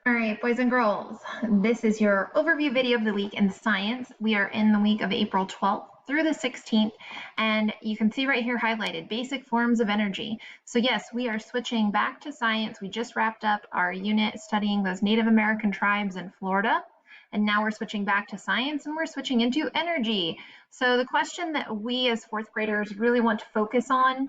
All right, boys and girls, this is your overview video of the week in science. We are in the week of April 12th through the 16th, and you can see right here highlighted, basic forms of energy. So yes, we are switching back to science. We just wrapped up our unit studying those Native American tribes in Florida, and now we're switching back to science and we're switching into energy. So the question that we as fourth graders really want to focus on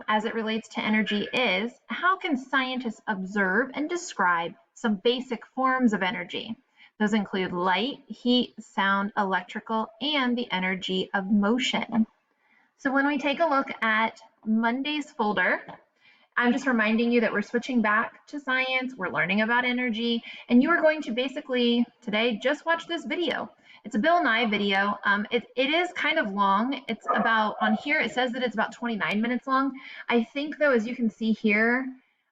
as it relates to energy is, how can scientists observe and describe some basic forms of energy? Those include light, heat, sound, electrical, and the energy of motion. So when we take a look at Monday's folder, I'm just reminding you that we're switching back to science, we're learning about energy, and you are going to basically today just watch this video. It's a Bill Nye video. It is kind of long. It's about, on here it says that it's about 29 minutes long. I think though, as you can see here,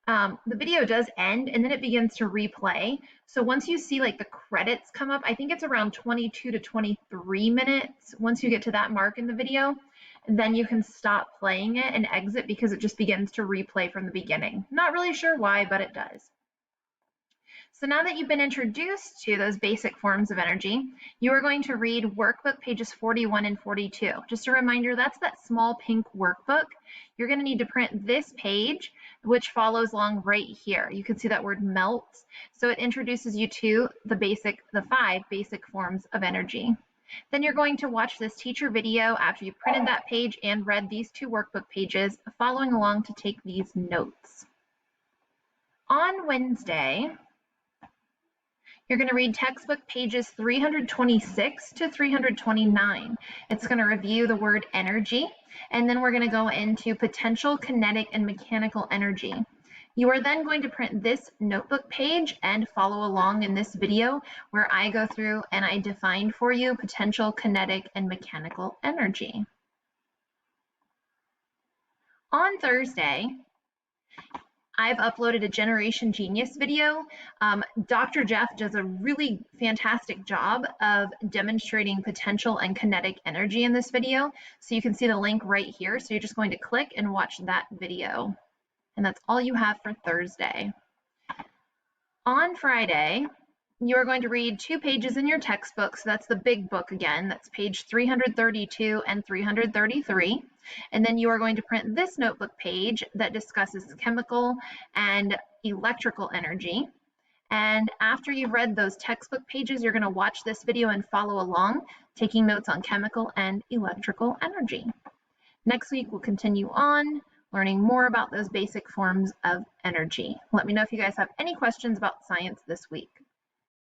the video does end and then it begins to replay. So once you see like the credits come up, I think it's around 22 to 23 minutes. Once you get to that mark in the video, then you can stop playing it and exit because it just begins to replay from the beginning. Not really sure why, but it does. So now that you've been introduced to those basic forms of energy, you are going to read workbook pages 41 and 42. Just a reminder, that's that small pink workbook. You're going to need to print this page, which follows along right here. You can see that word melt. So it introduces you to the 5 basic forms of energy. Then you're going to watch this teacher video after you've printed that page and read these 2 workbook pages, following along to take these notes. On Wednesday, you're going to read textbook pages 326 to 329. It's going to review the word energy, and then we're going to go into potential, kinetic, and mechanical energy. You are then going to print this notebook page and follow along in this video where I go through and I define for you potential, kinetic, and mechanical energy. On Thursday, I've uploaded a Generation Genius video. Dr. Jeff does a really fantastic job of demonstrating potential and kinetic energy in this video. So you can see the link right here. So you're just going to click and watch that video. And that's all you have for Thursday. On Friday, you are going to read 2 pages in your textbook. So that's the big book again. That's page 332 and 333. And then you are going to print this notebook page that discusses chemical and electrical energy. And after you've read those textbook pages, you're going to watch this video and follow along, taking notes on chemical and electrical energy. Next week, we'll continue on learning more about those basic forms of energy. Let me know if you guys have any questions about science this week.